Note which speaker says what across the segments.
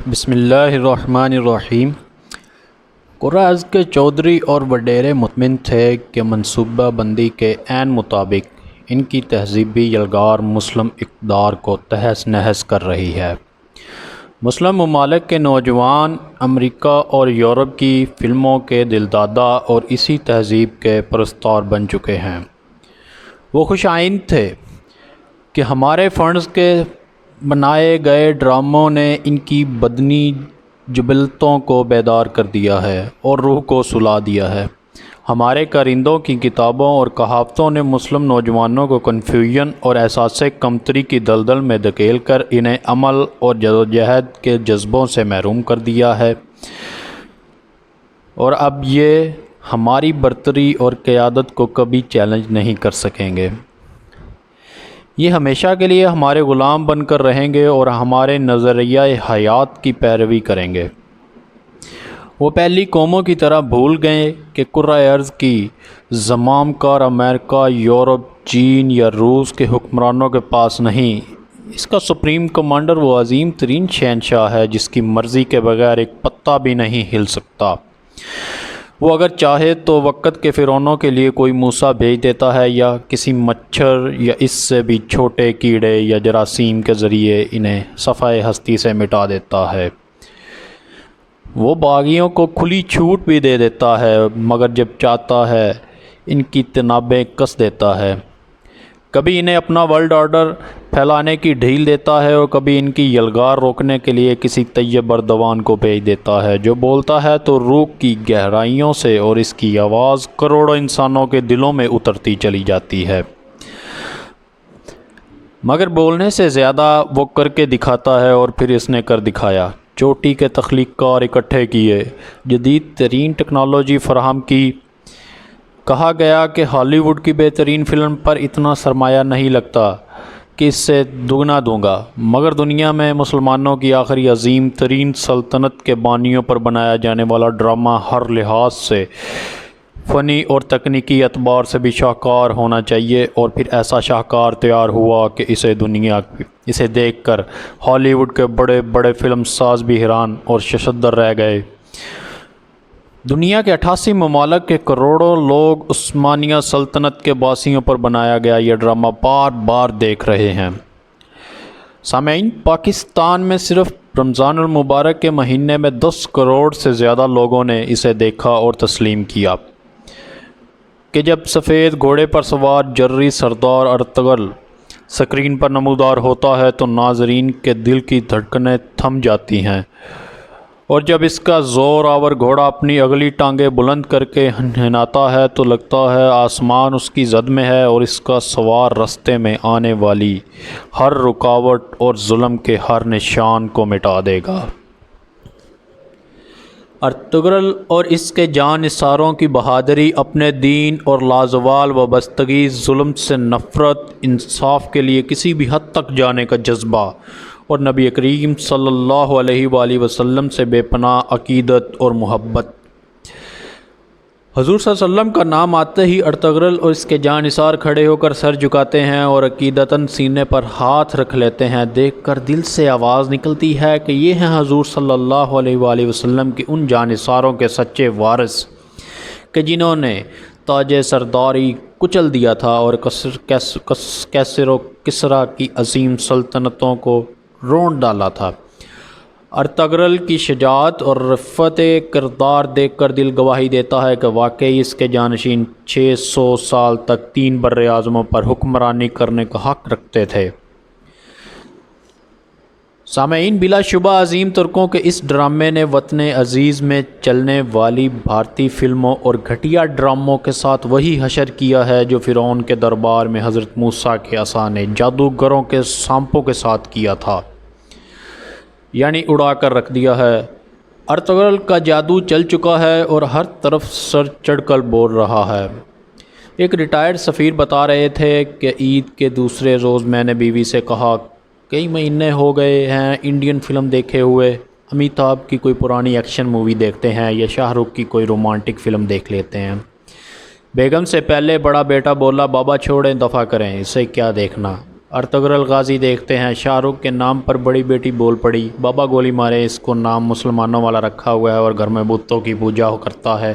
Speaker 1: بسم اللہ الرحمن الرحیم۔ قرہ ازد کے چودھری اور وڈیرے مطمئن تھے کہ منصوبہ بندی کے عین مطابق ان کی تہذیبی یلغار مسلم اقتدار کو تہس نہس کر رہی ہے۔ مسلم ممالک کے نوجوان امریکہ اور یورپ کی فلموں کے دلدادہ اور اسی تہذیب کے پرستار بن چکے ہیں۔ وہ خوش آئند تھے کہ ہمارے فنڈز کے بنائے گئے ڈراموں نے ان کی بدنی جبلتوں کو بیدار کر دیا ہے اور روح کو سلا دیا ہے۔ ہمارے کارندوں کی کتابوں اور کہاوتوں نے مسلم نوجوانوں کو کنفیوژن اور احساس کمتری کی دلدل میں دھکیل کر انہیں عمل اور جدوجہد کے جذبوں سے محروم کر دیا ہے، اور اب یہ ہماری برتری اور قیادت کو کبھی چیلنج نہیں کر سکیں گے۔ یہ ہمیشہ کے لیے ہمارے غلام بن کر رہیں گے اور ہمارے نظریہ حیات کی پیروی کریں گے۔ وہ پہلی قوموں کی طرح بھول گئے کہ کرۂ ارض کی زمام کار امریکہ، یورپ، چین یا روس کے حکمرانوں کے پاس نہیں، اس کا سپریم کمانڈر وہ عظیم ترین شہنشاہ ہے جس کی مرضی کے بغیر ایک پتا بھی نہیں ہل سکتا۔ وہ اگر چاہے تو وقت کے فرعونوں کے لیے کوئی موسیٰ بھیج دیتا ہے، یا کسی مچھر یا اس سے بھی چھوٹے کیڑے یا جراثیم کے ذریعے انہیں صفحۂ ہستی سے مٹا دیتا ہے۔ وہ باغیوں کو کھلی چھوٹ بھی دے دیتا ہے، مگر جب چاہتا ہے ان کی تنابیں کس دیتا ہے۔ کبھی انہیں اپنا ورلڈ آرڈر پھیلانے کی ڈھیل دیتا ہے، اور کبھی ان کی یلغار روکنے کے لیے کسی طیب اردوان کو بھیج دیتا ہے جو بولتا ہے تو روح کی گہرائیوں سے، اور اس کی آواز کروڑوں انسانوں کے دلوں میں اترتی چلی جاتی ہے۔ مگر بولنے سے زیادہ وہ کر کے دکھاتا ہے، اور پھر اس نے کر دکھایا۔ چوٹی کے تخلیق کار اکٹھے کیے، جدید ترین ٹیکنالوجی فراہم کی۔ کہا گیا کہ ہالی ووڈ کی بہترین فلم پر اتنا سرمایہ نہیں لگتا کہ اس سے دگنا دوں گا، مگر دنیا میں مسلمانوں کی آخری عظیم ترین سلطنت کے بانیوں پر بنایا جانے والا ڈرامہ ہر لحاظ سے فنی اور تکنیکی اعتبار سے بھی شاہکار ہونا چاہیے۔ اور پھر ایسا شاہکار تیار ہوا کہ اسے دیکھ کر ہالی ووڈ کے بڑے بڑے فلم ساز بھی حیران اور ششدر رہ گئے۔ دنیا کے 88 ممالک کے کروڑوں لوگ عثمانیہ سلطنت کے باسیوں پر بنایا گیا یہ ڈرامہ بار بار دیکھ رہے ہیں۔ سامعین، پاکستان میں صرف رمضان المبارک کے مہینے میں 10 کروڑ سے زیادہ لوگوں نے اسے دیکھا اور تسلیم کیا کہ جب سفید گھوڑے پر سوار جرری سردار ارطغرل سکرین پر نمودار ہوتا ہے تو ناظرین کے دل کی دھڑکنیں تھم جاتی ہیں، اور جب اس کا زور آور گھوڑا اپنی اگلی ٹانگیں بلند کر کے ہنہناتا ہے تو لگتا ہے آسمان اس کی زد میں ہے، اور اس کا سوار رستے میں آنے والی ہر رکاوٹ اور ظلم کے ہر نشان کو مٹا دے گا۔ ارطغرل اور اس کے جاں نثاروں کی بہادری، اپنے دین اور لازوال وابستگی، ظلم سے نفرت، انصاف کے لیے کسی بھی حد تک جانے کا جذبہ، اور نبی کریم صلی اللہ علیہ وآلہ وسلم سے بے پناہ عقیدت اور محبت۔ حضور صلی اللہ علیہ وسلم کا نام آتے ہی ارطغرل اور اس کے جاں نثار کھڑے ہو کر سر جھکاتے ہیں اور عقیدتاً سینے پر ہاتھ رکھ لیتے ہیں۔ دیکھ کر دل سے آواز نکلتی ہے کہ یہ ہیں حضور صلی اللہ علیہ وآلہ وسلم کے ان جاں نثاروں کے سچے وارث کہ جنہوں نے تاج سرداری کچل دیا تھا اور کیسر و کسریٰ کی عظیم سلطنتوں کو رونٹ ڈالا تھا۔ ارطغرل کی شجاعت اور رفعت کردار دیکھ کر دل گواہی دیتا ہے کہ واقعی اس کے جانشین 600 سال تک 3 بر اعظموں پر حکمرانی کرنے کا حق رکھتے تھے۔ سامعین، بلا شبہ عظیم ترکوں کے اس ڈرامے نے وطن عزیز میں چلنے والی بھارتی فلموں اور گھٹیا ڈراموں کے ساتھ وہی حشر کیا ہے جو فرعون کے دربار میں حضرت موسیٰ کے عصا نے جادوگروں کے سانپوں کے ساتھ کیا تھا، یعنی اڑا کر رکھ دیا ہے۔ ارطغرل کا جادو چل چکا ہے اور ہر طرف سر چڑھ کر بول رہا ہے۔ ایک ریٹائرڈ سفیر بتا رہے تھے کہ عید کے دوسرے روز میں نے بیوی سے کہا، کئی مہینے ہو گئے ہیں انڈین فلم دیکھے ہوئے، امیتابھ کی کوئی پرانی ایکشن مووی دیکھتے ہیں یا شاہ رخ کی کوئی رومانٹک فلم دیکھ لیتے ہیں۔ بیگم سے پہلے بڑا بیٹا بولا، بابا چھوڑیں، دفع کریں، اسے کیا دیکھنا، ارطغرل غازی دیکھتے ہیں شاہ رخ کے نام پر بڑی بیٹی بول پڑی، بابا گولی مارے، اس کو نام مسلمانوں والا رکھا ہوا ہے اور گھر میں بتوں کی پوجا کرتا ہے۔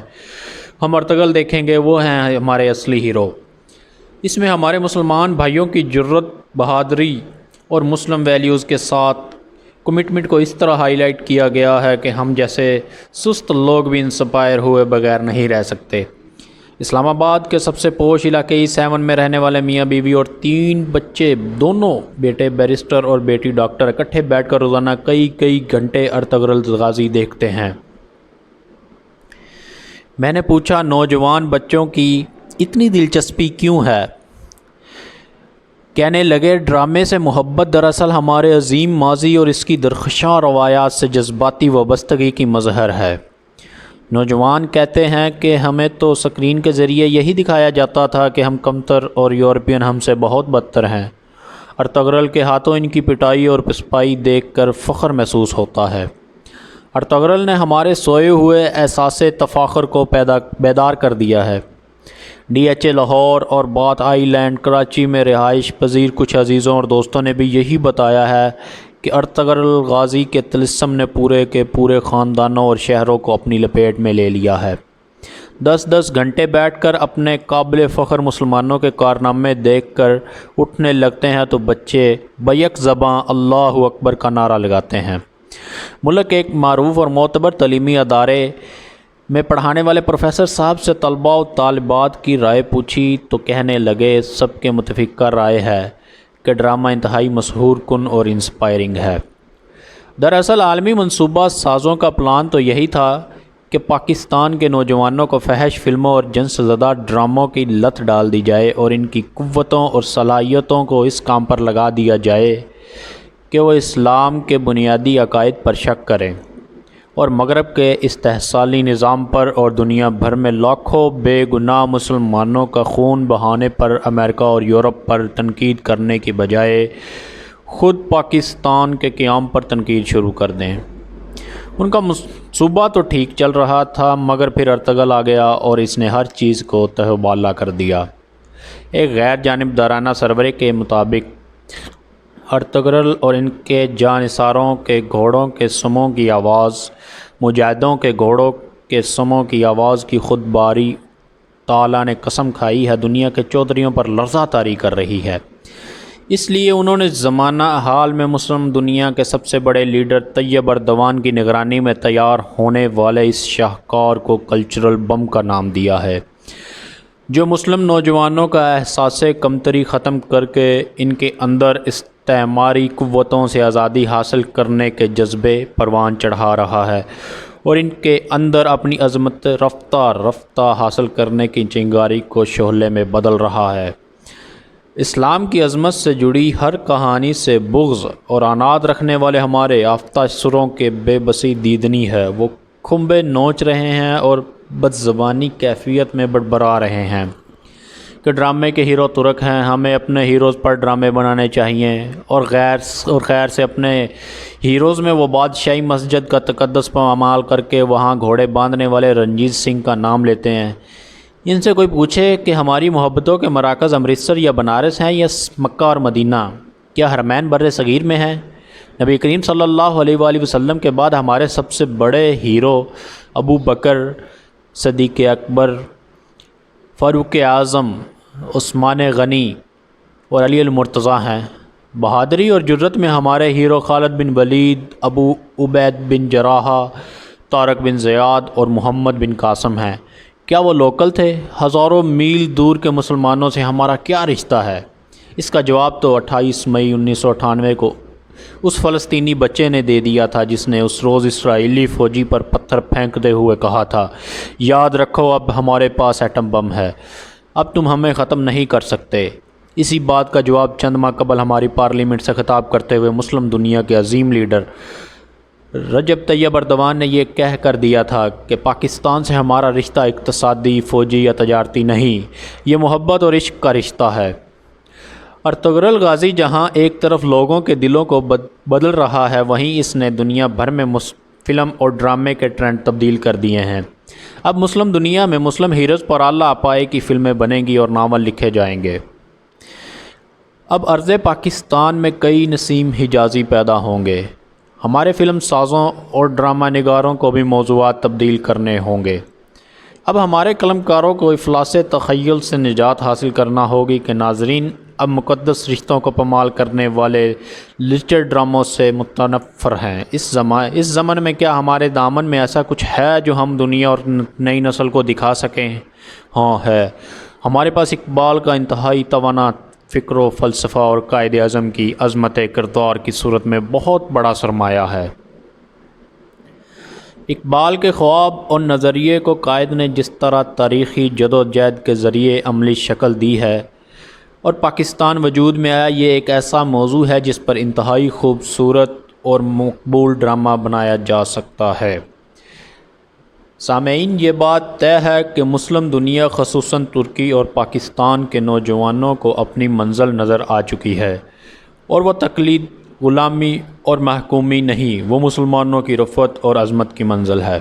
Speaker 1: ہم ارطغرل دیکھیں گے، وہ ہیں ہمارے اصلی ہیرو۔ اس میں ہمارے مسلمان بھائیوں کی جرت، بہادری اور مسلم ویلیوز کے ساتھ کمٹمنٹ کو اس طرح ہائی لائٹ کیا گیا ہے کہ ہم جیسے سست لوگ بھی انسپائر ہوئے بغیر نہیں رہ سکتے۔ اسلام آباد کے سب سے پوش علاقے E7 میں رہنے والے میاں بیوی اور 3 بچے، دونوں بیٹے بیرسٹر اور بیٹی ڈاکٹر، اکٹھے بیٹھ کر روزانہ کئی گھنٹے ارطغرل غازی دیکھتے ہیں۔ میں نے پوچھا، نوجوان بچوں کی اتنی دلچسپی کیوں ہے؟ کہنے لگے، ڈرامے سے محبت دراصل ہمارے عظیم ماضی اور اس کی درخشاں روایات سے جذباتی وابستگی کی مظہر ہے۔ نوجوان کہتے ہیں کہ ہمیں تو سکرین کے ذریعے یہی دکھایا جاتا تھا کہ ہم کمتر اور یورپین ہم سے بہت بدتر ہیں۔ ارطغرل کے ہاتھوں ان کی پٹائی اور پسپائی دیکھ کر فخر محسوس ہوتا ہے۔ ارطغرل نے ہمارے سوئے ہوئے احساس تفاخر کو بیدار کر دیا ہے۔ DHA لاہور اور بات آئی لینڈ کراچی میں رہائش پذیر کچھ عزیزوں اور دوستوں نے بھی یہی بتایا ہے کہ ارطغرل غازی کے طلسم نے پورے کے پورے خاندانوں اور شہروں کو اپنی لپیٹ میں لے لیا ہے۔ 10 گھنٹے بیٹھ کر اپنے قابل فخر مسلمانوں کے کارنامے دیکھ کر اٹھنے لگتے ہیں تو بچے بیک زباں اللہ اکبر کا نعرہ لگاتے ہیں۔ ملک ایک معروف اور معتبر تعلیمی ادارے میں پڑھانے والے پروفیسر صاحب سے طلباء و طالبات کی رائے پوچھی تو کہنے لگے، سب کے متفقہ رائے ہے کہ ڈرامہ انتہائی مسحور کن اور انسپائرنگ ہے۔ دراصل عالمی منصوبہ سازوں کا پلان تو یہی تھا کہ پاکستان کے نوجوانوں کو فحش فلموں اور جنس زدہ ڈراموں کی لت ڈال دی جائے اور ان کی قوتوں اور صلاحیتوں کو اس کام پر لگا دیا جائے کہ وہ اسلام کے بنیادی عقائد پر شک کریں اور مغرب کے استحصالی نظام پر اور دنیا بھر میں لاکھوں بے گناہ مسلمانوں کا خون بہانے پر امریکہ اور یورپ پر تنقید کرنے کی بجائے خود پاکستان کے قیام پر تنقید شروع کر دیں۔ ان کا منصوبہ تو ٹھیک چل رہا تھا، مگر پھر ارطغرل آ گیا اور اس نے ہر چیز کو تہہ و بالا کر دیا۔ ایک غیر جانبدارانہ سروے کے مطابق ارطغرل اور ان کے جانثاروں کے گھوڑوں کے سموں کی آواز، مجاہدوں کے گھوڑوں کے سموں کی آواز کی خود باری تعالیٰ نے قسم کھائی ہے دنیا کے چودھریوں پر لرزہ طاری کر رہی ہے۔ اس لیے انہوں نے زمانہ حال میں مسلم دنیا کے سب سے بڑے لیڈر طیب اردوان کی نگرانی میں تیار ہونے والے اس شاہکار کو کلچرل بم کا نام دیا ہے، جو مسلم نوجوانوں کا احساس کمتری ختم کر کے ان کے اندر استعماری قوتوں سے آزادی حاصل کرنے کے جذبے پروان چڑھا رہا ہے اور ان کے اندر اپنی عظمت رفتہ رفتہ حاصل کرنے کی چنگاری کو شعلے میں بدل رہا ہے۔ اسلام کی عظمت سے جڑی ہر کہانی سے بغض اور عناد رکھنے والے ہمارے آفتہ سروں کے بے بسی دیدنی ہے، وہ کھمبے نوچ رہے ہیں اور بدزبانی کیفیت میں بڑبڑا رہے ہیں کہ ڈرامے کے ہیرو ترک ہیں، ہمیں اپنے ہیروز پر ڈرامے بنانے چاہیے، اور خیر سے اپنے ہیروز میں وہ بادشاہی مسجد کا تقدس پامال کر کے وہاں گھوڑے باندھنے والے رنجیت سنگھ کا نام لیتے ہیں۔ ان سے کوئی پوچھے کہ ہماری محبتوں کے مراکز امرتسر یا بنارس ہیں یا مکہ اور مدینہ، کیا حرمین بر صغیر میں ہیں؟ نبی کریم صلی اللہ علیہ وآلہ وسلم کے بعد ہمارے سب سے بڑے ہیرو ابو بکر، صدیق اکبر، فاروق اعظم، عثمان غنی اور علی المرتضیٰ ہیں۔ بہادری اور جرت میں ہمارے ہیرو خالد بن ولید، ابو عبید بن جراحہ، طارق بن زیاد اور محمد بن قاسم ہیں۔ کیا وہ لوکل تھے؟ ہزاروں میل دور کے مسلمانوں سے ہمارا کیا رشتہ ہے؟ اس کا جواب تو 28 مئی 1998 کو اس فلسطینی بچے نے دے دیا تھا جس نے اس روز اسرائیلی فوجی پر پتھر پھینکتے ہوئے کہا تھا، یاد رکھو اب ہمارے پاس ایٹم بم ہے، اب تم ہمیں ختم نہیں کر سکتے۔ اسی بات کا جواب چند ماہ قبل ہماری پارلیمنٹ سے خطاب کرتے ہوئے مسلم دنیا کے عظیم لیڈر رجب طیب اردوان نے یہ کہہ کر دیا تھا کہ پاکستان سے ہمارا رشتہ اقتصادی، فوجی یا تجارتی نہیں، یہ محبت اور عشق کا رشتہ ہے۔ ارطغرل غازی جہاں ایک طرف لوگوں کے دلوں کو بدل رہا ہے، وہیں اس نے دنیا بھر میں فلم اور ڈرامے کے ٹرینڈ تبدیل کر دیے ہیں۔ اب مسلم دنیا میں مسلم ہیروز پر اعلیٰ اپائے کی فلمیں بنیں گی اور ناول لکھے جائیں گے۔ اب ارض پاکستان میں کئی نسیم حجازی پیدا ہوں گے، ہمارے فلم سازوں اور ڈرامہ نگاروں کو بھی موضوعات تبدیل کرنے ہوں گے۔ اب ہمارے قلم کاروں کو افلاس تخیل سے نجات حاصل کرنا ہوگی کہ ناظرین اب مقدس رشتوں کو پامال کرنے والے لچر ڈراموں سے متنفر ہیں۔ اس زمن میں کیا ہمارے دامن میں ایسا کچھ ہے جو ہم دنیا اور نئی نسل کو دکھا سکیں؟ ہاں ہے، ہمارے پاس اقبال کا انتہائی توانا فکر و فلسفہ اور قائد اعظم کی عظمت کردار کی صورت میں بہت بڑا سرمایہ ہے۔ اقبال کے خواب اور نظریے کو قائد نے جس طرح تاریخی جدوجہد کے ذریعے عملی شکل دی ہے اور پاکستان وجود میں آیا، یہ ایک ایسا موضوع ہے جس پر انتہائی خوبصورت اور مقبول ڈرامہ بنایا جا سکتا ہے۔ سامعین، یہ بات طے ہے کہ مسلم دنیا خصوصاً ترکی اور پاکستان کے نوجوانوں کو اپنی منزل نظر آ چکی ہے، اور وہ تقلید، غلامی اور محکومی نہیں، وہ مسلمانوں کی رفعت اور عظمت کی منزل ہے۔